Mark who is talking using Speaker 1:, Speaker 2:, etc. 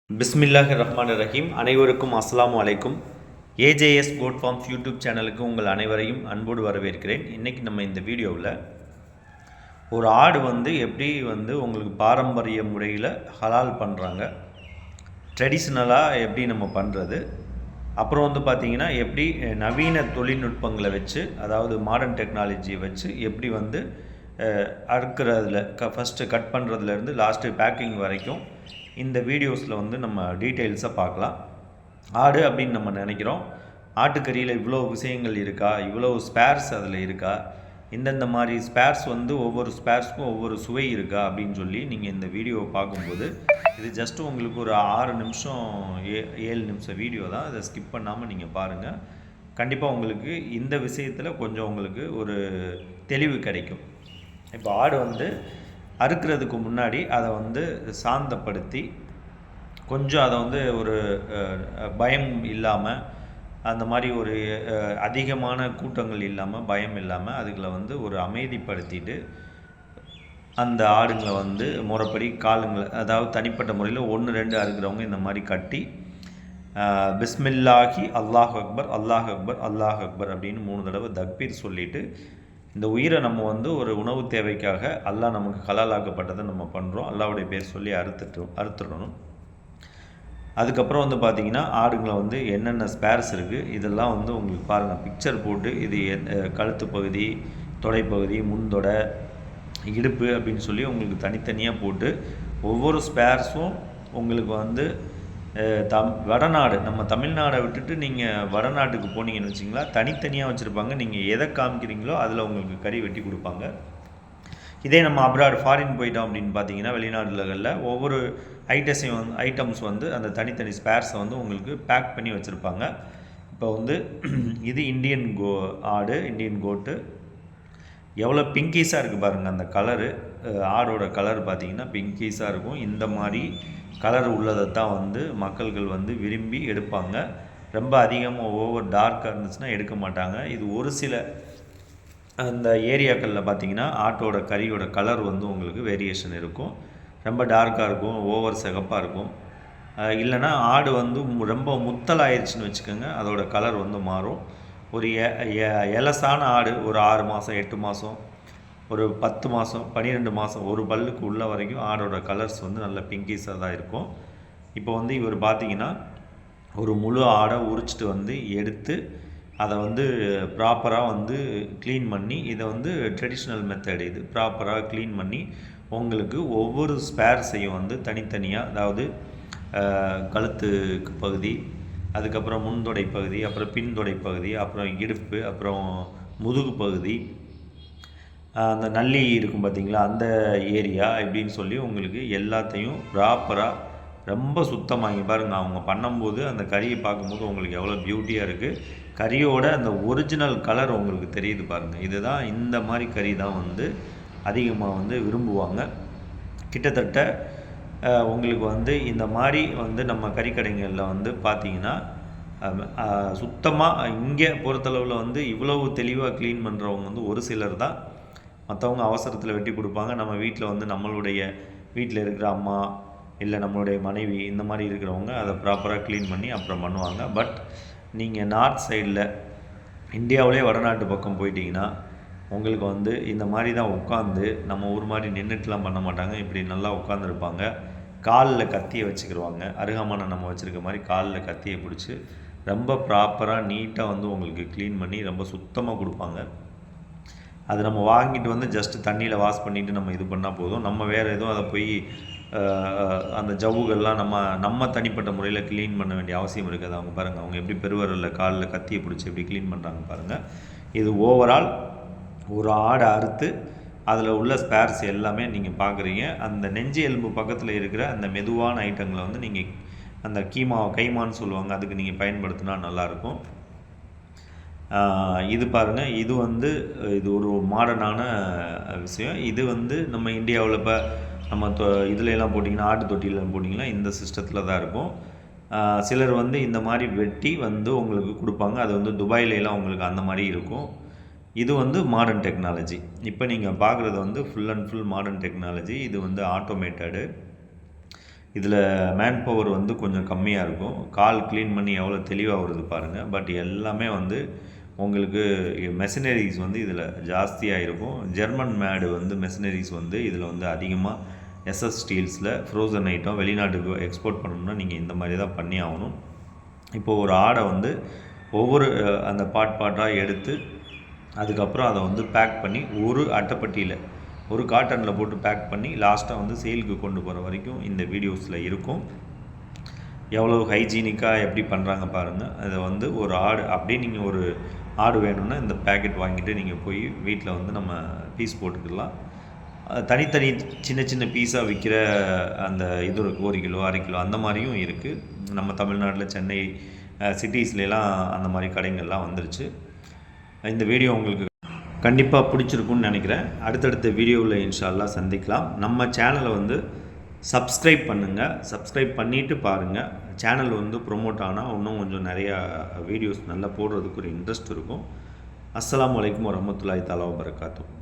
Speaker 1: பிஸ்மில்லாஹிர் ரஹ்மானிர் ரஹீம். அனைவருக்கும் அஸ்ஸலாமு அலைக்கும். ஏஜேஎஸ் கோட் ஃபார்ம்ஸ் யூடியூப் சேனலுக்கு உங்கள் அனைவரையும் அன்போடு வரவேற்கிறேன். இன்றைக்கி நம்ம இந்த வீடியோவில் ஒரு ஆடு எப்படி உங்களுக்கு பாரம்பரிய முறையில் ஹலால் பண்ணுறாங்க, ட்ரெடிஷ்னலாக எப்படி நம்ம பண்ணுறது, அப்புறம் பார்த்திங்கன்னா எப்படி நவீன தொழில்நுட்பங்களை வச்சு, அதாவது மாடர்ன் டெக்னாலஜியை வச்சு எப்படி அறுக்கிறதுல ஃபஸ்ட்டு கட் பண்ணுறதுலேருந்து லாஸ்ட்டு பேக்கிங் வரைக்கும் இந்த வீடியோஸில் நம்ம டீட்டெயில்ஸை பார்க்கலாம். ஆடு அப்படின்னு நம்ம நினைக்கிறோம், ஆட்டுக்கறியில் இவ்வளோ விஷயங்கள் இருக்கா, இவ்வளோ ஸ்பேர்ஸ் அதில் இருக்கா, இந்தந்த மாதிரி ஸ்பேர்ஸ் ஒவ்வொரு ஸ்பேர்ஸ்க்கும் ஒவ்வொரு சுவை இருக்கா அப்படின்னு சொல்லி நீங்கள் இந்த வீடியோவை பார்க்கும்போது, இது ஜஸ்ட்டு உங்களுக்கு ஒரு 6 நிமிஷம் 7 நிமிஷம் வீடியோ தான். அதை ஸ்கிப் பண்ணாமல் நீங்கள் பாருங்கள். கண்டிப்பாக உங்களுக்கு இந்த விஷயத்தில் கொஞ்சம் உங்களுக்கு ஒரு தெளிவு கிடைக்கும். இப்போ ஆடு அறுக்கிறதுக்கு முன்னாடி அதை சாந்தப்படுத்தி கொஞ்சம் அதை ஒரு பயம் இல்லாமல், அந்த மாதிரி ஒரு அதிகமான கூட்டங்கள் இல்லாமல், பயம் இல்லாமல் அதுகளை ஒரு அமைதிப்படுத்திட்டு அந்த ஆடுங்களை முறைப்படி காலுங்களை, அதாவது தனிப்பட்ட முறையில் 1 2 அறுக்கிறவங்க இந்த மாதிரி கட்டி பிஸ்மில்லாஹி அல்லாஹ் அக்பர் அல்லாஹ் அக்பர் அல்லாஹ் அக்பர் அப்படின்னு 3 தடவை தக்பீர் சொல்லிவிட்டு, இந்த உயிரை நம்ம ஒரு உணவு தேவைக்காக அல்லாஹ் நமக்கு ஹலாலாக்கப்பட்டதை நம்ம பண்ணுறோம். அல்லாஹ்வுடைய பேர் சொல்லி அறுத்துடணும். அதுக்கப்புறம் பார்த்திங்கன்னா ஆடுங்களை என்னென்ன ஸ்பேர்ஸ் இருக்குது இதெல்லாம் உங்களுக்கு பாருங்கள், பிக்சர் போட்டு இது கழுத்து பகுதி, தொடைப்பகுதி, முன்தொடை, இடுப்பு அப்படின்னு சொல்லி உங்களுக்கு தனித்தனியாக போட்டு ஒவ்வொரு ஸ்பேர்ஸும் உங்களுக்கு வடநாடு, நம்ம தமிழ்நாடை விட்டுட்டு நீங்கள் வடநாட்டுக்கு போனீங்கன்னு வச்சிங்களா, தனித்தனியாக வச்சுருப்பாங்க. நீங்கள் எதை காமிக்கிறீங்களோ அதில் உங்களுக்கு கறி வெட்டி கொடுப்பாங்க. இதே நம்ம அப்ராட் ஃபாரின் போயிட்டோம் அப்படின்னு பார்த்தீங்கன்னா, வெளிநாடுகளில் ஒவ்வொரு ஐட்டம்ஸ் அந்த தனித்தனி ஸ்பேர்ஸை உங்களுக்கு பேக் பண்ணி வச்சுருப்பாங்க. இப்போ இது இந்தியன் ஆடு, இந்தியன் கோட்டு. எவ்வளோ பிங்கிஸாக இருக்குது பாருங்கள் அந்த கலரு. ஆடோட கலர் பார்த்திங்கன்னா பிங்கிஸாக இருக்கும். இந்த மாதிரி கலர் உள்ளதை தான் மக்கள்கள் விரும்பி எடுப்பாங்க. ரொம்ப அதிகமாக ஓவர் டார்க்காக இருந்துச்சுன்னா எடுக்க மாட்டாங்க. இது ஒரு சில அந்த ஏரியாக்களில் பார்த்திங்கன்னா ஆட்டோட கறியோட கலர் உங்களுக்கு வேரியேஷன் இருக்கும். ரொம்ப டார்க்காக இருக்கும், ஓவர் சிகப்பாக இருக்கும். இல்லைனா ஆடு ரொம்ப முத்தலாயிருச்சுன்னு வச்சுக்கோங்க, அதோட கலர் மாறும். ஒரு எலசான ஆடு ஒரு 6 மாதம் 8 மாதம், ஒரு 10 மாதம் 12 மாதம், ஒரு பல்லுக்கு உள்ள வரைக்கும் ஆடோட கலர்ஸ் நல்ல பிங்கிஸாக தான் இருக்கும். இப்போ இவர் பார்த்திங்கன்னா ஒரு முழு ஆடை உரிச்சிட்டு எடுத்து அதை ப்ராப்பராக க்ளீன் பண்ணி, இதை ட்ரெடிஷ்னல் மெத்தட், இது ப்ராப்பராக க்ளீன் பண்ணி உங்களுக்கு ஒவ்வொரு ஸ்பேர்ஸையும் தனித்தனியாக, அதாவது கழுத்துக்கு பகுதி, அதுக்கப்புறம் முன்தொடை பகுதி, அப்புறம் பின்தொடை பகுதி, அப்புறம் இடுப்பு, அப்புறம் முதுகு பகுதி, அந்த நல்லி இருக்கும் பார்த்திங்களா அந்த ஏரியா இப்படின்னு சொல்லி உங்களுக்கு எல்லாத்தையும் ப்ராப்பராக ரொம்ப சுத்தமாகி பாருங்கள். அவங்க பண்ணும்போது அந்த கறியை பார்க்கும்போது உங்களுக்கு எவ்வளோ பியூட்டியாக இருக்குது. கறியோட அந்த ஒரிஜினல் கலர் உங்களுக்கு தெரியுது பாருங்கள். இதுதான், இந்த மாதிரி கறி தான் அதிகமாக விரும்புவாங்க. கிட்டத்தட்ட உங்களுக்கு இந்த மாதிரி நம்ம கறிக்கடைகளில் பார்த்திங்கன்னா சுத்தமாக இங்கே பொறுத்தளவில் இவ்வளவு தெளிவாக க்ளீன் பண்ணுறவங்க ஒரு சிலர் தான். மற்றவங்க அவசரத்தில் வெட்டி கொடுப்பாங்க. நம்ம வீட்டில் நம்மளுடைய வீட்டில் இருக்கிற அம்மா இல்லை நம்மளுடைய மனைவி இந்த மாதிரி இருக்கிறவங்க அதை ப்ராப்பராக க்ளீன் பண்ணி அப்புறம் பண்ணுவாங்க. பட் நீங்கள் நார்த் சைடில் இந்தியாவிலே வடநாட்டு பக்கம் போயிட்டிங்கன்னா உங்களுக்கு இந்த மாதிரி தான் உட்காந்து, நம்ம ஊர் மாதிரி நின்றுட்டுலாம் பண்ண மாட்டாங்க. இப்படி நல்லா உட்காந்துருப்பாங்க. காலில் கத்தியை வச்சுக்கிடுவாங்க. அருகாமனை நம்ம வச்சுருக்க மாதிரி காலில் கத்தியை பிடிச்சி ரொம்ப ப்ராப்பராக நீட்டாக உங்களுக்கு க்ளீன் பண்ணி ரொம்ப சுத்தமாக கொடுப்பாங்க. அது நம்ம வாங்கிட்டு ஜஸ்ட்டு தண்ணியில் வாஷ் பண்ணிவிட்டு நம்ம இது பண்ணால் போதும். நம்ம வேறு எதுவும் அதை போய் அந்த ஜவ்வுகள்லாம் நம்ம தனிப்பட்ட முறையில் க்ளீன் பண்ண வேண்டிய அவசியம் இருக்காது. அவங்க பாருங்கள், அவங்க எப்படி பெருவரில் காலில் கத்தியை பிடிச்சி எப்படி க்ளீன் பண்ணுறாங்க பாருங்கள். இது ஓவரால் ஒரு ஆடை அறுத்து அதில் உள்ள ஸ்பேர்ஸ் எல்லாமே நீங்கள் பார்க்குறீங்க. அந்த நெஞ்சு எலும்பு பக்கத்தில் இருக்கிற அந்த மெதுவான ஐட்டங்களை நீங்கள் அந்த கைமான்னு சொல்லுவாங்க, அதுக்கு நீங்கள் பயன்படுத்தினா நல்லாயிருக்கும். இது பாருங்கள், இது இது ஒரு மாடர்னான விஷயம். இது நம்ம இந்தியாவில் இப்போ நம்ம இதுலலாம் போட்டிங்கன்னா, ஆட்டு தொட்டிலாம் போட்டிங்கன்னா இந்த சிஸ்டத்தில் தான் இருக்கும். சிலர் இந்த மாதிரி வெட்டி உங்களுக்கு கொடுப்பாங்க. அது துபாயிலலாம் உங்களுக்கு அந்த மாதிரி இருக்கும். இது மாடர்ன் டெக்னாலஜி. இப்போ நீங்கள் பார்க்குறது full and full modern technology. இது ஆட்டோமேட்டடு. இதில் மேன் பவர் வந்து கொஞ்சம் கம்மியாக இருக்கும். கால் க்ளீன் பண்ணி எவ்வளோ தெளிவாக வருது பாருங்கள். பட் எல்லாமே வந்து உங்களுக்கு மெஷினரிஸ் வந்து இதில் ஜாஸ்தியாக இருக்கும். ஜெர்மன் மேடு வந்து மெஷினரிஸ் வந்து இதில் வந்து அதிகமாக எஸ்எஸ் ஸ்டீல்ஸில் ஃப்ரோசன் ஐட்டம் வெளிநாட்டுக்கு எக்ஸ்போர்ட் பண்ணணும்னா நீங்கள் இந்த மாதிரி தான் பண்ணி ஆகணும். இப்போது ஒரு ஆடை வந்து ஒவ்வொரு அந்த பாட்டாக எடுத்து அதுக்கப்புறம் அதை வந்து பேக் பண்ணி ஒரு அட்டைப்பட்டியில் ஒரு காட்டனில் போட்டு பேக் பண்ணி லாஸ்ட்டாக வந்து சேலுக்கு கொண்டு போகிற வரைக்கும் இந்த வீடியோஸில் இருக்கும். எவ்வளோ ஹைஜீனிக்காக எப்படி பண்ணுறாங்க பாருங்கள். அதை வந்து ஒரு ஆடு அப்படியே நீங்கள் ஒரு ஆடு வேணும்னா இந்த பேக்கெட் வாங்கிட்டு நீங்கள் போய் வீட்டில் வந்து நம்ம பீஸ் போட்டுக்கலாம். தனித்தனி சின்ன சின்ன பீஸாக விற்கிற அந்த இது இருக்குது, 1 கிலோ 1/2 கிலோ அந்த மாதிரியும் இருக்குது. நம்ம தமிழ்நாட்டில் சென்னை சிட்டிஸ்லாம் அந்த மாதிரி கடைங்கள்லாம் வந்துருச்சு. இந்த வீடியோ உங்களுக்கு கண்டிப்பாக பிடிச்சிருக்குன்னு நினைக்கிறேன். அடுத்தடுத்த வீடியோவில் இன்ஷா அல்லாஹ் சந்திக்கலாம். நம்ம சேனலை வந்து சப்ஸ்கிரைப் பண்ணுங்கள். சப்ஸ்கிரைப் பண்ணிவிட்டு பாருங்கள். சேனல் வந்து ப்ரொமோட் ஆனால் இன்னும் கொஞ்சம் நிறையா வீடியோஸ் நல்லா போடுறதுக்கு ஒரு இன்ட்ரெஸ்ட் இருக்கும். அஸ்ஸலாமு அலைக்கும் வரஹ்மத்துல்லாஹி தஆலா வபரகாத்துஹு.